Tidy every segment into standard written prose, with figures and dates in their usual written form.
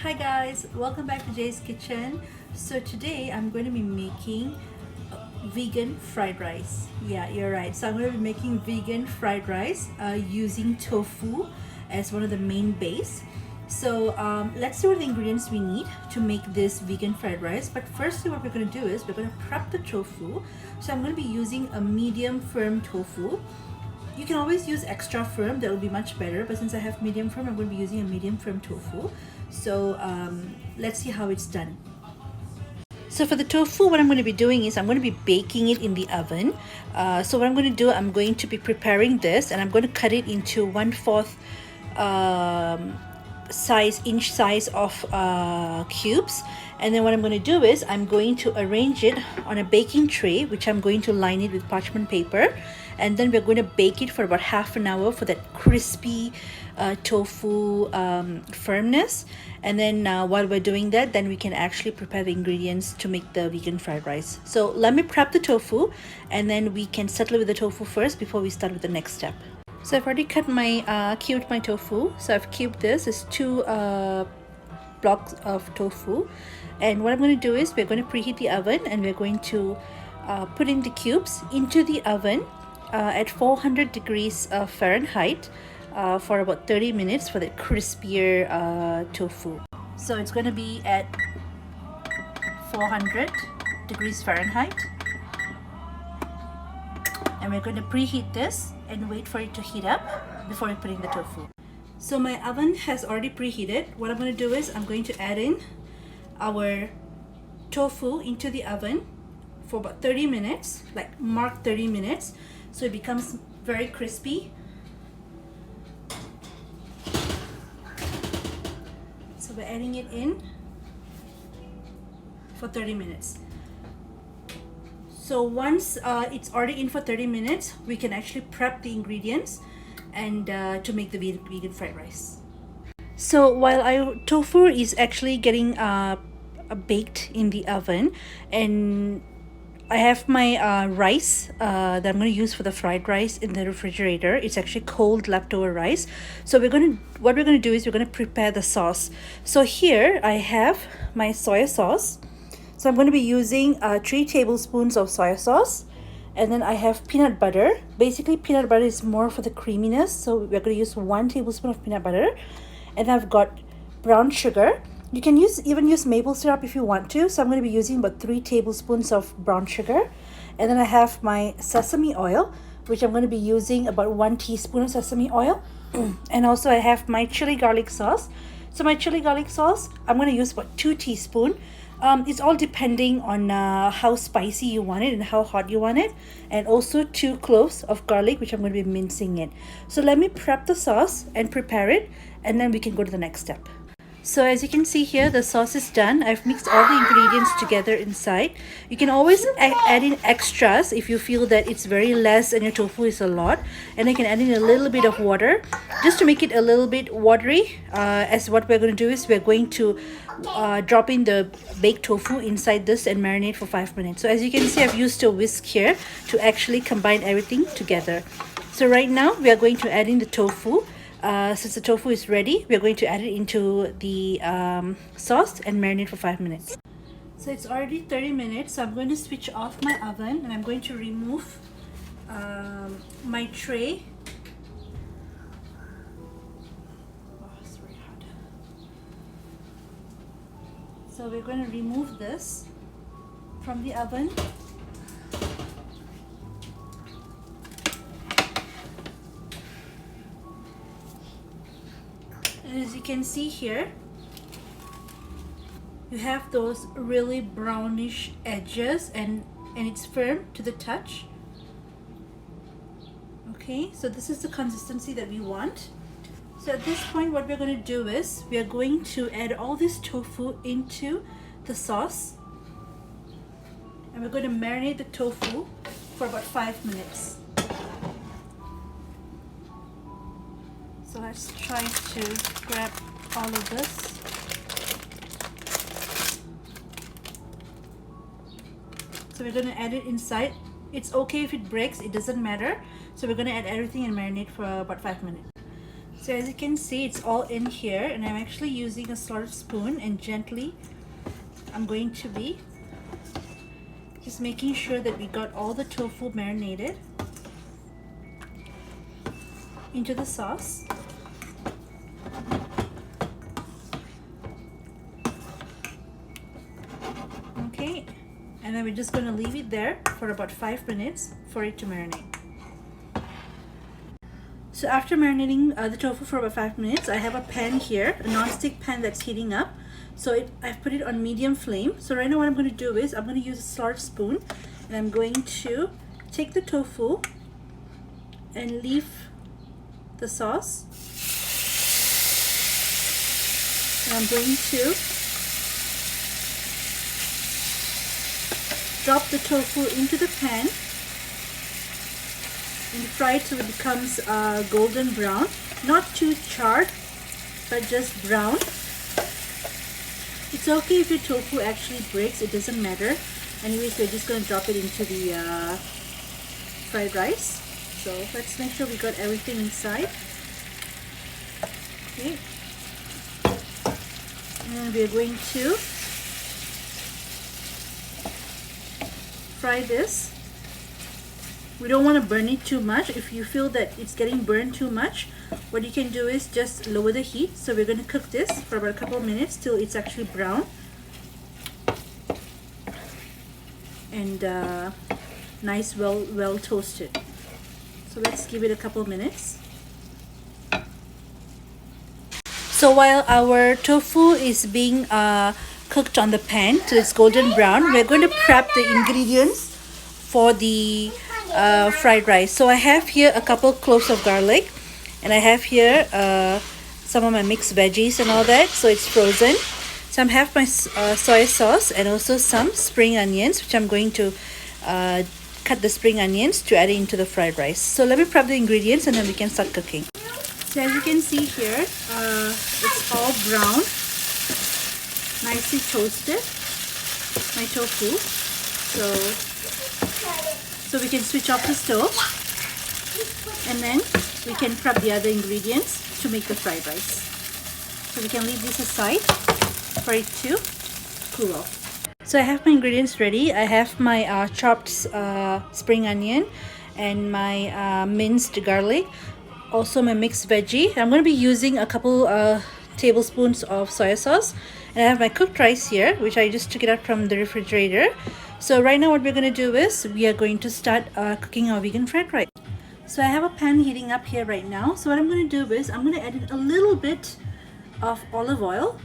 Hi guys, welcome back to Jay's Kitchen. So today I'm going to be making vegan fried rice. Yeah, you're right. So I'm going to be making vegan fried rice using tofu as one of the main base. So let's see what the ingredients we need to make this vegan fried rice. But firstly, what we're going to do is we're going to prep the tofu. So I'm going to be using a medium firm tofu. You can always use extra firm, that will be much better, but since I have medium firm, I'm going to be using a medium firm tofu. So let's see how it's done. So for the tofu, what I'm going to be doing is I'm going to be baking it in the oven. So what I'm going to do, I'm going to be preparing this and I'm going to cut it into 1/4 inch size of cubes. And then what I'm going to do is I'm going to arrange it on a baking tray, which I'm going to line it with parchment paper, and then we're going to bake it for about half an hour for that crispy tofu firmness. And then while we're doing that, then we can actually prepare the ingredients to make the vegan fried rice. So let me prep the tofu and then we can settle with the tofu first before we start with the next step. So I've already cut my cubed my tofu. So I've cubed this as 2 blocks of tofu, and what I'm going to do is we're going to preheat the oven and we're going to put in the cubes into the oven at 400 degrees Fahrenheit for about 30 minutes for the crispier tofu. So it's going to be at 400 degrees Fahrenheit, and we're going to preheat this and wait for it to heat up before we put in the tofu. So my oven has already preheated. What I'm going to do is I'm going to add in our tofu into the oven for about 30 minutes, like mark 30 minutes, so it becomes very crispy. So we're adding it in for 30 minutes. So once it's already in for 30 minutes, we can actually prep the ingredients and to make the vegan fried rice. So while our tofu is actually getting baked in the oven, and I have my rice that I'm going to use for the fried rice in the refrigerator. It's actually cold leftover rice. So what we're going to do is we're going to prepare the sauce. So here I have my soy sauce. So I'm going to be using 3 tablespoons of soy sauce. And then I have peanut butter. Basically, peanut butter is more for the creaminess. So we're going to use 1 tablespoon of peanut butter. And I've got brown sugar. You can even use maple syrup if you want to. So I'm going to be using about 3 tablespoons of brown sugar. And then I have my sesame oil, which I'm going to be using about 1 teaspoon of sesame oil. And also I have my chili garlic sauce. So my chili garlic sauce, I'm going to use about 2 teaspoons. It's all depending on how spicy you want it and how hot you want it. And also 2 cloves of garlic, which I'm going to be mincing it. So let me prep the sauce and prepare it, and then we can go to the next step. So as you can see here, the sauce is done. I've mixed all the ingredients together inside. You can always add in extras if you feel that it's very less and your tofu is a lot. And you can add in a little bit of water just to make it a little bit watery. As what we're going to do is we're going to drop in the baked tofu inside this and marinate for 5 minutes. So as you can see, I've used a whisk here to actually combine everything together. So right now we are going to add in the tofu. Since the tofu is ready, we're going to add it into the sauce and marinate for 5 minutes. So it's already 30 minutes, so I'm going to switch off my oven and I'm going to remove my tray. Oh, it's very hard. So we're going to remove this from the oven. As you can see here, you have those really brownish edges and it's firm to the touch. Okay, so this is the consistency that we want. So at this point, what we're going to do is we are going to add all this tofu into the sauce, and we're going to marinate the tofu for about 5 minutes. So let's try to grab all of this. So we're going to add it inside. It's okay if it breaks, it doesn't matter. So we're going to add everything and marinate for about 5 minutes. So as you can see, it's all in here, and I'm actually using a slotted spoon, and gently I'm going to be just making sure that we got all the tofu marinated into the sauce. Okay, and then we're just going to leave it there for about 5 minutes for it to marinate. So after marinating the tofu for about 5 minutes, I have a pan here, a non-stick pan that's heating up. So I've put it on medium flame. So right now what I'm going to do is I'm going to use a slotted spoon, and I'm going to take the tofu and leave the sauce. And I'm going to drop the tofu into the pan and fry it till it becomes golden brown. Not too charred, but just brown. It's okay if your tofu actually breaks, it doesn't matter. Anyways, we're just going to drop it into the fried rice. So let's make sure we got everything inside. Okay. And we're going to fry this. We don't want to burn it too much. If you feel that it's getting burned too much, what you can do is just lower the heat. So we're going to cook this for about a couple of minutes till it's actually brown and nice, well toasted. So let's give it a couple of minutes. So while our tofu is being cooked on the pan till it's golden brown, we're going to prep the ingredients for the fried rice. So I have here a couple cloves of garlic, and I have here some of my mixed veggies and all that, so it's frozen. So I have my soy sauce and also some spring onions, which I'm going to cut the spring onions to add it into the fried rice. So let me prep the ingredients and then we can start cooking. So as you can see here, it's all brown, nicely toasted, my tofu. So we can switch off the stove, and then we can prep the other ingredients to make the fried rice. So we can leave this aside for it to cool off. So I have my ingredients ready. I have my chopped spring onion and my minced garlic, also my mixed veggie. I'm going to be using a couple tablespoons of soy sauce, and I have my cooked rice here, which I just took it out from the refrigerator. So right now what we're going to do is we are going to start cooking our vegan fried rice. So I have a pan heating up here right now. So what I'm going to do is I'm going to add in a little bit of olive oil,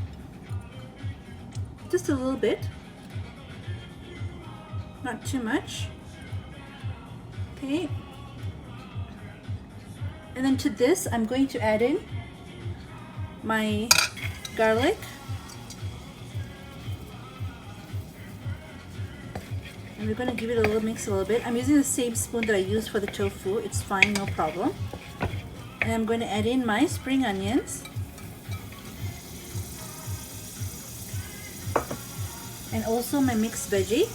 just a little bit, not too much. Okay, and then to this I'm going to add in my garlic, and we're going to give it a little mix a little bit. I'm using the same spoon that I used for the tofu. It's fine, no problem. And I'm going to add in my spring onions and also my mixed veggie.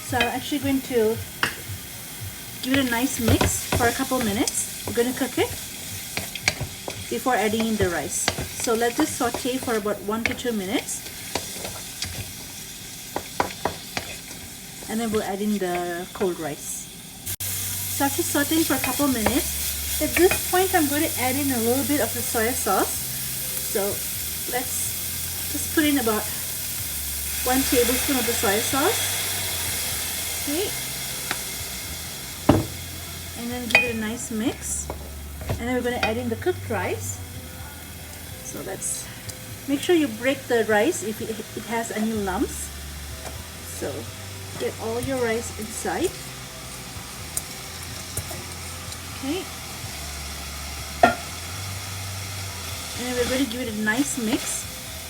So I'm actually going to give it a nice mix for a couple minutes. We're going to cook it before adding in the rice. So let this saute for about 1 to 2 minutes, and then we'll add in the cold rice. So after sauteing for a couple minutes, at this point I'm going to add in a little bit of the soy sauce. So let's just put in about 1 tablespoon of the soy sauce. Okay. And then give it a nice mix. And then we're going to add in the cooked rice. So let's make sure you break the rice if it has any lumps. So get all your rice inside. Okay. And then we're going to give it a nice mix.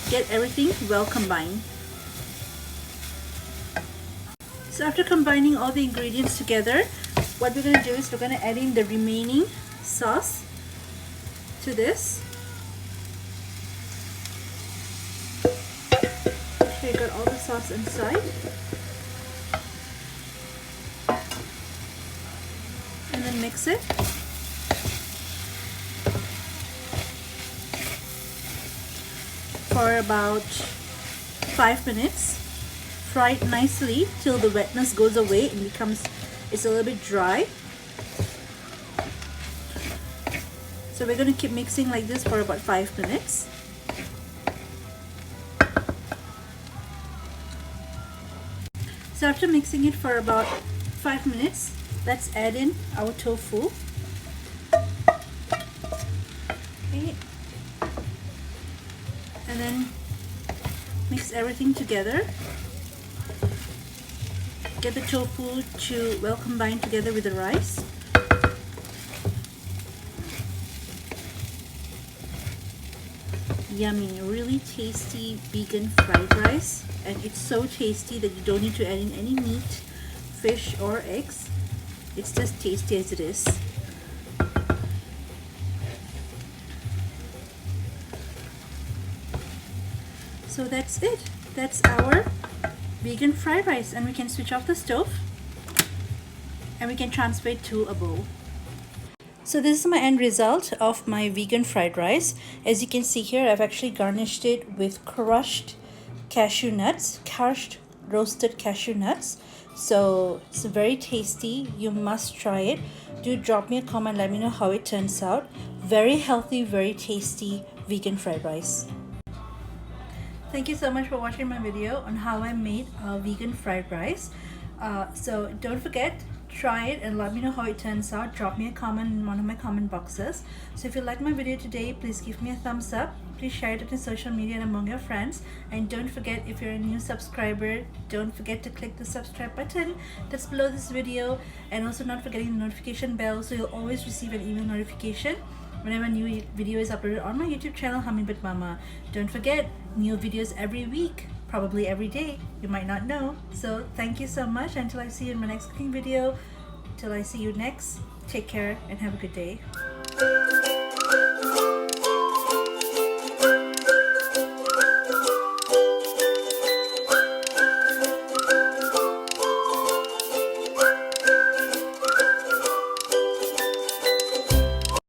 Get everything well combined. So after combining all the ingredients together, what we're going to do is we're going to add in the remaining sauce to this. Okay, got all the sauce inside. And then mix it. For about 5 minutes. Fry it nicely till the wetness goes away and it's a little bit dry. So we're going to keep mixing like this for about 5 minutes. So after mixing it for about 5 minutes, let's add in our tofu. Okay. And then mix everything together. Get the tofu to well combine together with the rice. Yummy, really tasty vegan fried rice, and it's so tasty that you don't need to add in any meat, fish or eggs. It's just tasty as it is. So that's it. That's our vegan fried rice, and we can switch off the stove and we can transfer it to a bowl. So this is my end result of my vegan fried rice. As you can see here, I've actually garnished it with crushed cashew nuts, crushed roasted cashew nuts. So it's very tasty. You must try it. Do drop me a comment, let me know how it turns out. Very healthy, very tasty vegan fried rice. Thank you so much for watching my video on how I made a vegan fried rice. So don't forget, try it and let me know how it turns out. Drop me a comment in one of my comment boxes. So if you like my video today, please give me a thumbs up. Please share it on social media and among your friends. And don't forget, if you're a new subscriber, don't forget to click the subscribe button that's below this video, and also not forgetting the notification bell so you'll always receive an email notification whenever a new video is uploaded on my YouTube channel, Hummingbird Mama. Don't forget, new videos every week, probably every day, you might not know. So thank you so much. Until I see you in my next cooking video, till I see you next, take care and have a good day.